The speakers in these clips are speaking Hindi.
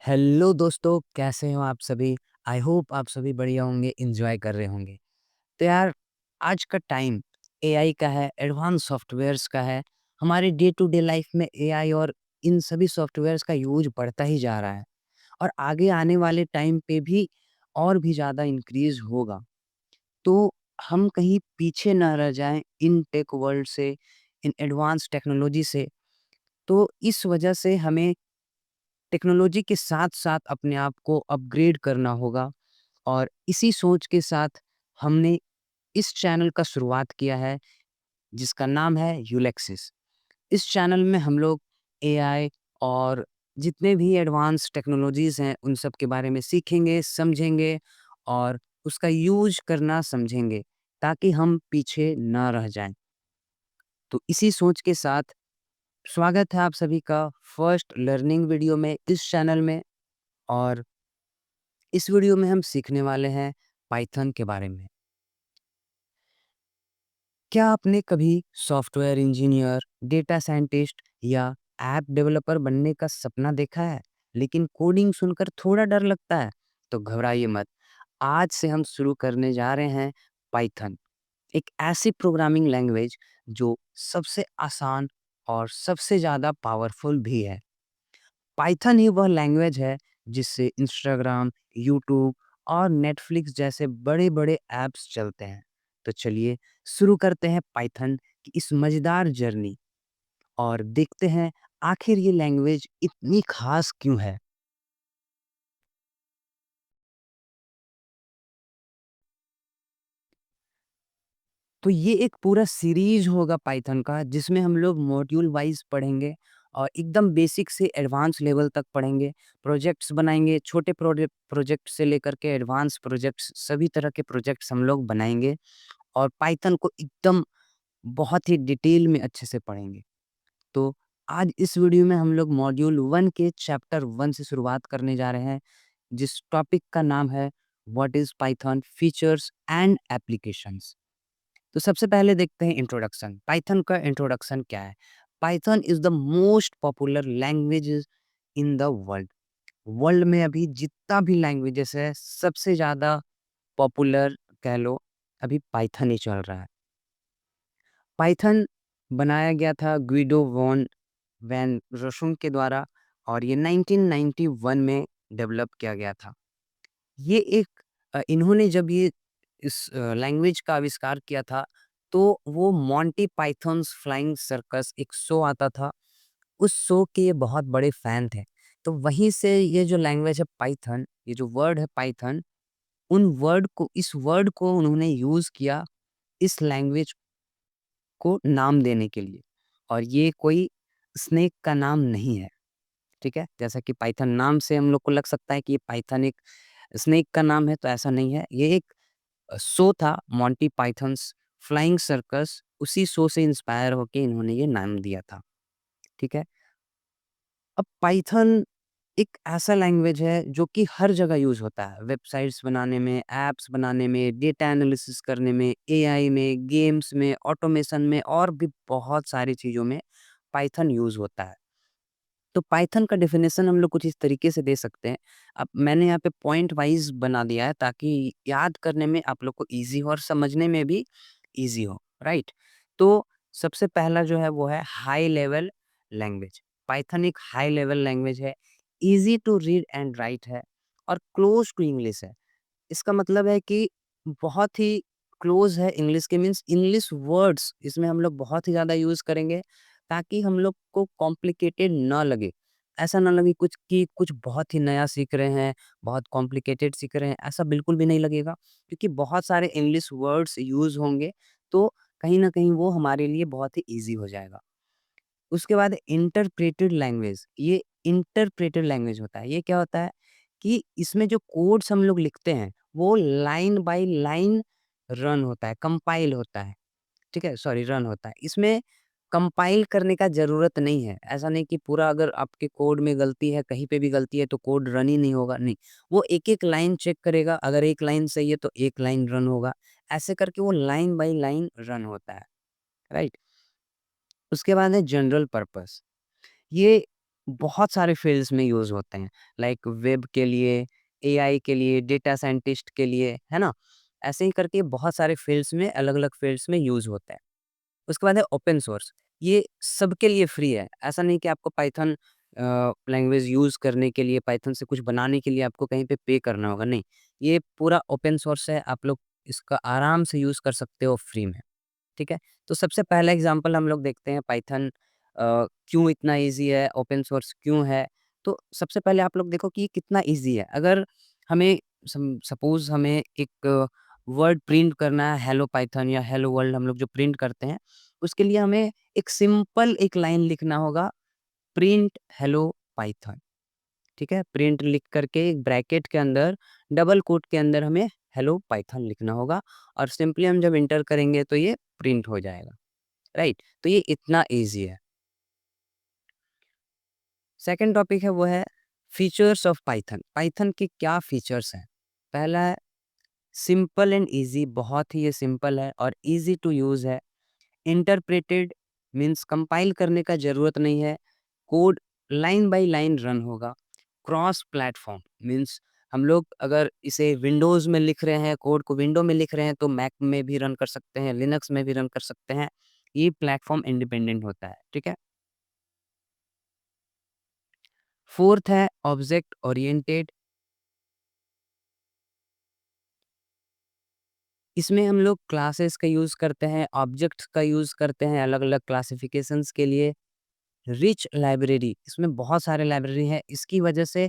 हेलो दोस्तों, कैसे हो आप सभी? आई होप आप सभी बढ़िया होंगे, एन्जॉय कर रहे होंगे। तो यार, आज का टाइम एआई का है, एडवांस सॉफ्टवेयर्स का है। हमारे डे टू डे लाइफ में एआई और इन सभी सॉफ्टवेयर्स का यूज़ बढ़ता ही जा रहा है और आगे आने वाले टाइम पे भी और भी ज़्यादा इंक्रीज़ होगा। तो हम कहीं पीछे ना रह जाएँ इन टेक वर्ल्ड से, इन एडवांस टेक्नोलॉजी से। तो इस वजह से हमें टेक्नोलॉजी के साथ-साथ अपने आप को अपग्रेड करना होगा और इसी सोच के साथ हमने इस चैनल का शुरुआत किया है, जिसका नाम है यूलेक्सिस। इस चैनल में हम लोग एआई और जितने भी एडवांस टेक्नोलॉजीज़ हैं, उन सब के बारे में सीखेंगे, समझेंगे और उसका यूज़ करना समझेंगे, ताकि हम पीछे ना रह जाएँ। तो इसी सोच के साथ स्वागत है आप सभी का फर्स्ट लर्निंग वीडियो में इस चैनल में। और इस वीडियो में हम सीखने वाले हैं पाइथन के बारे में। क्या आपने कभी सॉफ्टवेयर इंजीनियर, डेटा साइंटिस्ट या ऐप डेवलपर बनने का सपना देखा है, लेकिन कोडिंग सुनकर थोड़ा डर लगता है? तो घबराइए मत। आज से हम शुरू करने जा रहे हैं पाइथन, एक ऐसी प्रोग्रामिंग लैंग्वेज जो सबसे आसान और सबसे ज़्यादा पावरफुल भी है। पाइथन ही वह लैंग्वेज है जिससे इंस्टाग्राम, यूट्यूब और नेटफ्लिक्स जैसे बड़े-बड़े ऐप्स चलते हैं। तो चलिए शुरू करते हैं पाइथन की इस मज़ेदार जर्नी और देखते हैं आखिर ये लैंग्वेज इतनी ख़ास क्यों है? तो ये एक पूरा सीरीज होगा पाइथन का जिसमें हम लोग मॉड्यूल वाइज पढ़ेंगे और एकदम बेसिक से एडवांस लेवल तक पढ़ेंगे। प्रोजेक्ट्स बनाएंगे, छोटे प्रोजेक्ट से लेकर के एडवांस प्रोजेक्ट्स, सभी तरह के प्रोजेक्ट्स हम लोग बनाएंगे और पाइथन को एकदम बहुत ही डिटेल में अच्छे से पढ़ेंगे। तो आज इस वीडियो में हम लोग मॉड्यूल 1 के चैप्टर 1 से शुरुआत करने जा रहे हैं, जिस टॉपिक का नाम है what is Python features and applications. तो सबसे पहले देखते हैं इंट्रोडक्शन। पाइथन का इंट्रोडक्शन क्या है? Python is the most popular languages in the world. World में अभी जितना भी लैंग्वेजेस है, सबसे ज़्यादा पॉपुलर कह लो, अभी पाइथन ही चल रहा है। पाइथन बनाया गया था ग्विडो वॉन वैन रोसुम के द्वारा और ये 1991 में डेवलप किया गया था। ये एक इन्होंने जब ये इस लैंग्वेज का आविष्कार किया था, तो वो मोंटी पाइथन्स फ्लाइंग सर्कस एक शो आता था, उस शो के ये बहुत बड़े फैन थे। तो वहीं से ये जो लैंग्वेज है पाइथन, ये जो वर्ड है पाइथन, उन वर्ड को इस वर्ड को उन्होंने यूज़ किया इस लैंग्वेज को नाम देने के लिए। और ये कोई स्नेक का नाम नहीं है, ठीक है? जैसा कि पाइथन नाम से हम लोग को लग सकता है कि ये पाइथन एक स्नेक का नाम है, तो ऐसा नहीं है। ये एक शो था मोंटी पाइथन्स फ्लाइंग सर्कस, उसी शो से इंस्पायर होके इन्होंने ये नाम दिया था, ठीक है? अब पाइथन एक ऐसा लैंग्वेज है जो कि हर जगह यूज़ होता है। वेबसाइट्स बनाने में, ऐप्स बनाने में, डेटा एनालिसिस करने में, एआई में, गेम्स में, ऑटोमेशन में और भी बहुत सारी चीज़ों में पाइथन यूज़ होता है। तो पाइथन का डेफिनेशन हम लोग कुछ इस तरीके से दे सकते हैं। अब मैंने यहाँ पे पॉइंट वाइज़ बना दिया है ताकि याद करने में आप लोग को ईज़ी हो और समझने में भी ईज़ी हो, राइट? तो सबसे पहला जो है वो है हाई लेवल लैंग्वेज। पाइथन एक हाई लेवल लैंग्वेज है, easy to read and write है और क्लोज़ टू इंग्लिश है। इसका मतलब है कि बहुत ही क्लोज़ है इंग्लिश के, मीन्स इंग्लिश वर्ड्स इसमें हम लोग बहुत ही ज़्यादा यूज़ करेंगे ताकि हम लोग को कॉम्प्लिकेटेड ना लगे। ऐसा ना लगे कुछ कि कुछ बहुत ही नया सीख रहे हैं, बहुत कॉम्प्लिकेटेड सीख रहे हैं, ऐसा बिल्कुल भी नहीं लगेगा क्योंकि बहुत सारे इंग्लिश वर्ड्स यूज़ होंगे, तो कहीं न कहीं वो हमारे लिए बहुत ही ईज़ी हो जाएगा। उसके बाद इंटरप्रेटेड लैंग्वेज, ये इंटरप्रेटेड लैंग्वेज होता है। ये क्या होता है कि इसमें जो कोड्स हम लोग लिखते हैं, वो लाइन बाय लाइन रन होता है, कंपाइल होता है, ठीक है? सॉरी रन होता है। इसमें कंपाइल करने का ज़रूरत नहीं है। ऐसा नहीं कि पूरा अगर आपके कोड में गलती है, कहीं पे भी गलती है तो कोड रन ही नहीं होगा, नहीं। वो एक-एक लाइन चेक करेगा, अगर एक लाइन सही है तो एक लाइन रन होगा। ऐसे करके वो लाइन बाय लाइन रन होता है, राइट? उसके बाद है जनरल पर्पस। ये बहुत सारे फील्ड्स में यूज़ होते हैं, लाइक वेब के लिए, एआई के लिए, डेटा साइंटिस्ट के लिए, है ना? ऐसे ही करके बहुत सारे फील्ड्स में अलग-अलग फील्ड्स में यूज़ होता है। उसके बाद है ओपन सोर्स, ये सबके लिए फ्री है। ऐसा नहीं कि आपको पाइथन लैंग्वेज यूज़ करने के लिए, पाइथन से कुछ बनाने के लिए आपको कहीं पे पे करना होगा, नहीं। ये पूरा ओपन सोर्स है, आप लोग इसका आराम से यूज़ कर सकते हो फ्री में, ठीक है? तो सबसे पहला एग्ज़ाम्पल हम लोग देखते हैं पाइथन क्यों इतना ईज़ी है, ओपन सोर्स क्यों है? तो सबसे पहले आप लोग देखो कि ये कितना ईज़ी है। अगर हमें सपोज़ हमें एक वर्ड प्रिंट करना है, हेलो पाइथन या हेलो वर्ल्ड हम लोग जो प्रिंट करते हैं, उसके लिए हमें एक सिंपल एक लाइन लिखना होगा, प्रिंट हेलो पाइथन, ठीक है? प्रिंट लिख करके एक ब्रैकेट के अंदर, डबल कोट के अंदर हमें हेलो पाइथन लिखना होगा और सिंपली हम जब एंटर करेंगे तो ये प्रिंट हो जाएगा, राइट? तो ये इतना ईज़ी है। सेकंड टॉपिक है वो है फीचर्स ऑफ पाइथन। पाइथन के क्या फीचर्स हैं? पहला है सिंपल एंड ईज़ी, बहुत ही ये सिंपल है और ईज़ी टू यूज़ है। इंटरप्रेटेड मीन्स कंपाइल करने का ज़रूरत नहीं है, code line by line run होगा। क्रॉस प्लेटफ़ॉर्म मीन्स हम लोग अगर इसे विंडोज़ में लिख रहे हैं, कोड को विंडो में लिख रहे हैं तो मैक में भी रन कर सकते हैं, लिनक्स में भी रन कर सकते हैं। ये प्लेटफ़ॉर्म इंडिपेंडेंट होता है, ठीक है? फोर्थ है ऑब्जेक्ट ओरिएंटेड। इसमें हम लोग क्लासेस का यूज़ करते हैं, ऑब्जेक्ट्स का यूज़ करते हैं अलग-अलग क्लासिफिकेशंस के लिए। रिच लाइब्रेरी, इसमें बहुत सारे लाइब्रेरी हैं, इसकी वजह से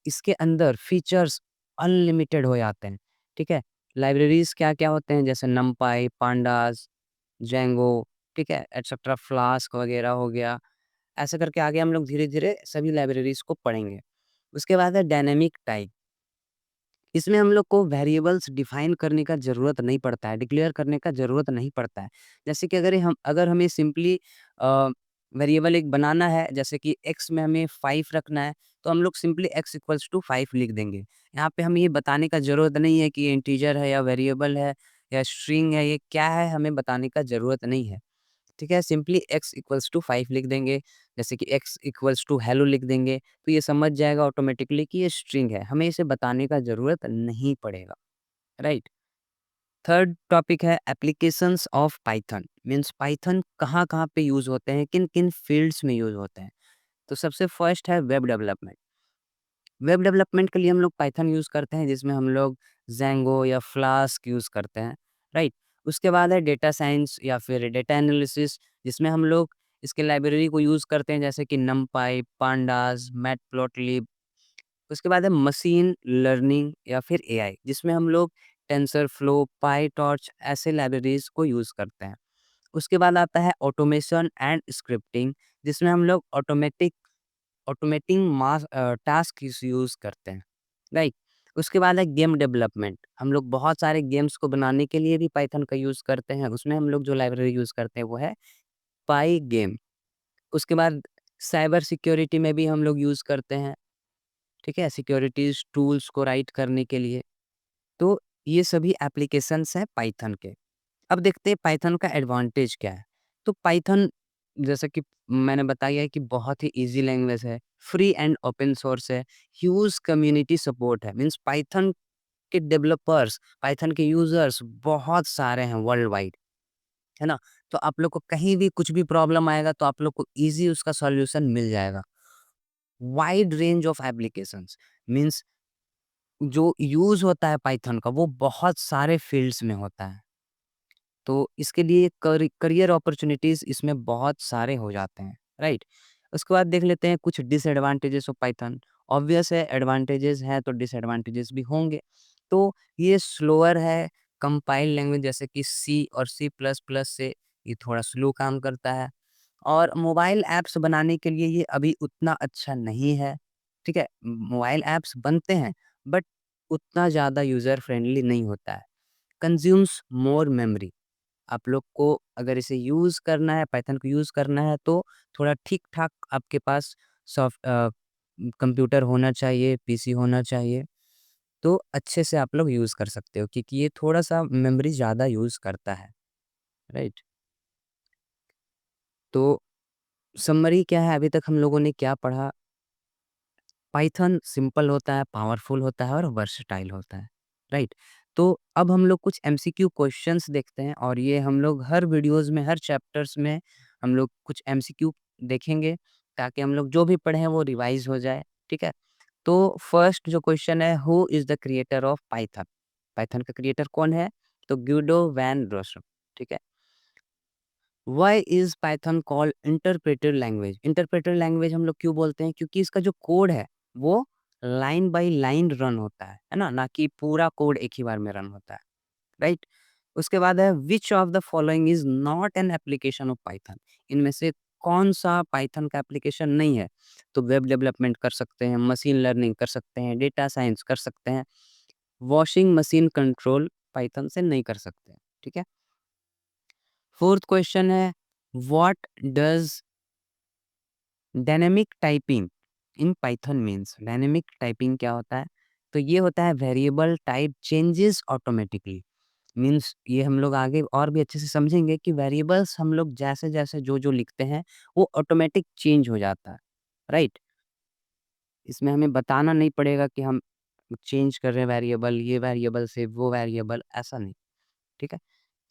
इसके अंदर फीचर्स अनलिमिटेड हो जाते हैं, ठीक है? लाइब्रेरीज़ क्या-क्या होते हैं जैसे नमपाई, पांडास, जेंगो, ठीक है? एटसेट्रा फ्लास्क वगैरह हो गया। ऐसे करके आगे हम लोग धीरे-धीरे सभी लाइब्रेरीज़ को पढ़ेंगे। उसके बाद है डायनामिक टाइप। इसमें हम लोग को वेरिएबल्स डिफाइन करने का ज़रूरत नहीं पड़ता है, डिक्लेयर करने का ज़रूरत नहीं पड़ता है। जैसे कि अगर हमें सिंपली वेरिएबल एक बनाना है, जैसे कि एक्स में हमें 5 रखना है, तो हम लोग सिंपली एक्स इक्वल्स टू 5 लिख देंगे। यहाँ पे हमें ये बताने का ज़रूरत नहीं है कि ये इंटीजर है या वेरिएबल है या स्ट्रिंग है, ये क्या है हमें बताने का ज़रूरत नहीं है। ठीक है? सिंपली एक्स इक्वल्स टू 5 लिख देंगे, जैसे कि एक्स इक्वल्स टू हेलो लिख देंगे, तो ये समझ जाएगा ऑटोमैटिकली कि ये स्ट्रिंग है, हमें इसे बताने का ज़रूरत नहीं पड़ेगा, राइट? थर्ड टॉपिक है applications of Python, means Python कहाँ-कहाँ पे यूज़ होते हैं, किन-किन फील्ड्स में यूज़ होते हैं। तो सबसे फर्स्ट है वेब डेवलपमेंट। वेब डेवलपमेंट के लिए हम लोग पाइथन यूज़ करते हैं, जिसमें हम लोग ज़ेंगो या फ्लास्क यूज़ करते हैं, राइट? उसके बाद है डेटा साइंस या फिर डेटा एनालिसिस, जिसमें हम लोग इसके लाइब्रेरी को यूज़ करते हैं, जैसे कि नमपाई, पांडास, मैटप्लॉटलिब। उसके बाद है मशीन लर्निंग या फिर एआई, जिसमें हम लोग टेंसरफ्लो, पाइटॉर्च ऐसे लाइब्रेरीज़ को यूज़ करते हैं। उसके बाद आता है ऑटोमेशन एंड स्क्रिप्टिंग, जिसमें हम लोग ऑटोमेटिंग टास्क यूज़ करते हैं, राइट? उसके बाद है गेम डेवलपमेंट, हम लोग बहुत सारे गेम्स को बनाने के लिए भी पाइथन का यूज़ करते हैं, उसमें हम लोग जो लाइब्रेरी यूज़ करते हैं वो है पाइगेम। उसके बाद साइबर सिक्योरिटी में भी हम लोग यूज़ करते हैं, ठीक है? सिक्योरिटीज़ टूल्स को राइट करने के लिए, तो ये सभी एप्लीकेशंस हैं पाइथन के। अब देखते हैं पाइथन का एडवांटेज क्या है। तो पाइथन जैसा कि मैंने बताया है कि बहुत ही ईज़ी लैंग्वेज है, फ्री एंड ओपन सोर्स है, ह्यूज कम्युनिटी सपोर्ट है। मीन्स पाइथन के डेवलपर्स, पाइथन के यूज़र्स बहुत सारे हैं वर्ल्ड वाइड, है ना? तो आप लोग को कहीं भी कुछ भी प्रॉब्लम आएगा तो आप लोग को ईज़ी उसका सॉल्यूशन मिल जाएगा। Wide range of applications means जो यूज़ होता है पाइथन का वो बहुत सारे फील्ड्स में होता है। तो इसके लिए करियर अपॉर्च्युनिटीज़ इसमें बहुत सारे हो जाते हैं, राइट? उसके बाद देख लेते हैं कुछ डिसएडवांटेजेस ऑफ पाइथन। ऑब्वियस है एडवांटेजेस हैं तो डिसएडवांटेजेस भी होंगे। तो ये स्लोअर है कंपाइल लैंग्वेज जैसे कि सी और सी प्लस प्लस से ये थोड़ा स्लो काम करता है और मोबाइल ऐप्स बनाने के लिए ये अभी उतना अच्छा नहीं है, ठीक है? मोबाइल ऐप्स बनते हैं बट उतना ज़्यादा यूज़र फ्रेंडली नहीं होता है। कंज़्यूम्स मोर मेमोरी, आप लोग को अगर इसे यूज़ करना है, पाइथन को यूज़ करना है तो थोड़ा ठीक-ठाक आपके पास कंप्यूटर होना चाहिए, पीसी होना चाहिए, तो अच्छे से आप लोग यूज़ कर सकते हो क्योंकि ये थोड़ा-सा मेमोरी ज़्यादा यूज़ करता है, राइट? तो समरी क्या है, अभी तक हम लोगों ने क्या पढ़ा? पाइथन सिंपल होता है, पावरफुल होता है और वर्सटाइल होता है, राइट? तो अब हम लोग कुछ एमसीक्यू क्वेश्चंस देखते हैं और ये हम लोग हर वीडियोज़ में, हर चैप्टर्स में हम लोग कुछ एमसीक्यू देखेंगे ताकि हम लोग जो भी पढ़े हैं वो रिवाइज़ हो जाए, ठीक है? तो फर्स्ट जो क्वेश्चन है, who is the creator of Python? Python का क्रिएटर कौन है? तो ग्यूडो वैन रोसम, ठीक है? Why is Python called interpreted language? Interpreted language हम लोग क्यों बोलते हैं? क्योंकि इसका जो कोड है, वो लाइन बाय लाइन रन होता है ना? ना कि पूरा कोड एक ही बार में रन होता है, राइट? उसके बाद है which of the following is not an application of Python? इनमें से कौन-सा पाइथन का एप्लीकेशन नहीं है? तो वेब डेवलपमेंट कर सकते हैं, मशीन लर्निंग कर सकते हैं, डेटा साइंस कर सकते हैं, वॉशिंग मशीन कंट्रोल पाइथन से नहीं कर सकते हैं, ठीक है? 4th क्वेश्चन है what does dynamic typing in Python means? Dynamic typing क्या होता है? तो ये होता है variable type changes automatically. Means ये हम लोग आगे और भी अच्छे से समझेंगे कि वेरिएबल्स हम लोग जैसे-जैसे जो-जो लिखते हैं, वो ऑटोमेटिक चेंज हो जाता है, राइट? इसमें हमें बताना नहीं पड़ेगा कि हम चेंज कर रहे हैं वेरिएबल, ये वेरिएबल से वो वेरिएबल, ऐसा नहीं, ठीक है?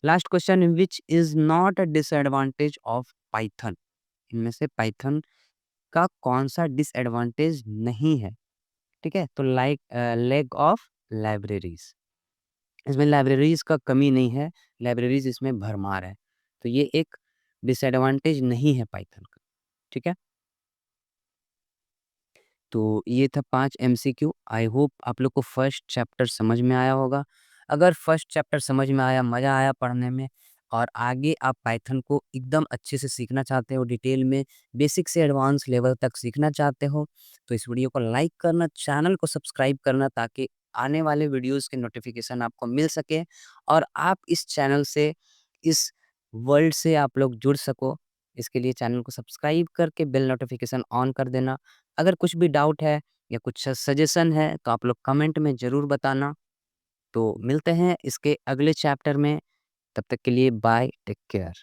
Last question which is not a disadvantage of Python? इनमें से पाइथन का कौन-सा डिसएडवांटेज नहीं है, ठीक है? तो लैक ऑफ लाइब्रेरीज़। इसमें लाइब्रेरीज़ का कमी नहीं है, लाइब्रेरीज़ इसमें भरमार है। तो ये एक डिसएडवांटेज नहीं है पाइथन का, ठीक है? तो ये था 5 एमसीक्यू। आई होप आप लोग को फर्स्ट चैप्टर समझ में आया होगा। अगर फर्स्ट चैप्टर समझ में आया, मज़ा आया पढ़ने में और आगे आप पाइथन को एकदम अच्छे से सीखना चाहते हो, डिटेल में बेसिक से एडवांस लेवल तक सीखना चाहते हो, तो इस वीडियो को लाइक करना, चैनल को सब्सक्राइब करना ताकि आने वाले वीडियोज़ के नोटिफ़िकेशन आपको मिल सके और आप इस चैनल से, इस वर्ल्ड से आप लोग जुड़ सको। इसके लिए चैनल को सब्सक्राइब करके बेल नोटिफ़िकेशन ऑन कर देना। अगर कुछ भी डाउट है या कुछ सजेशन है तो आप लोग कमेंट में ज़रूर बताना। तो मिलते हैं इसके अगले चैप्टर में, तब तक के लिए बाय, टेक केयर।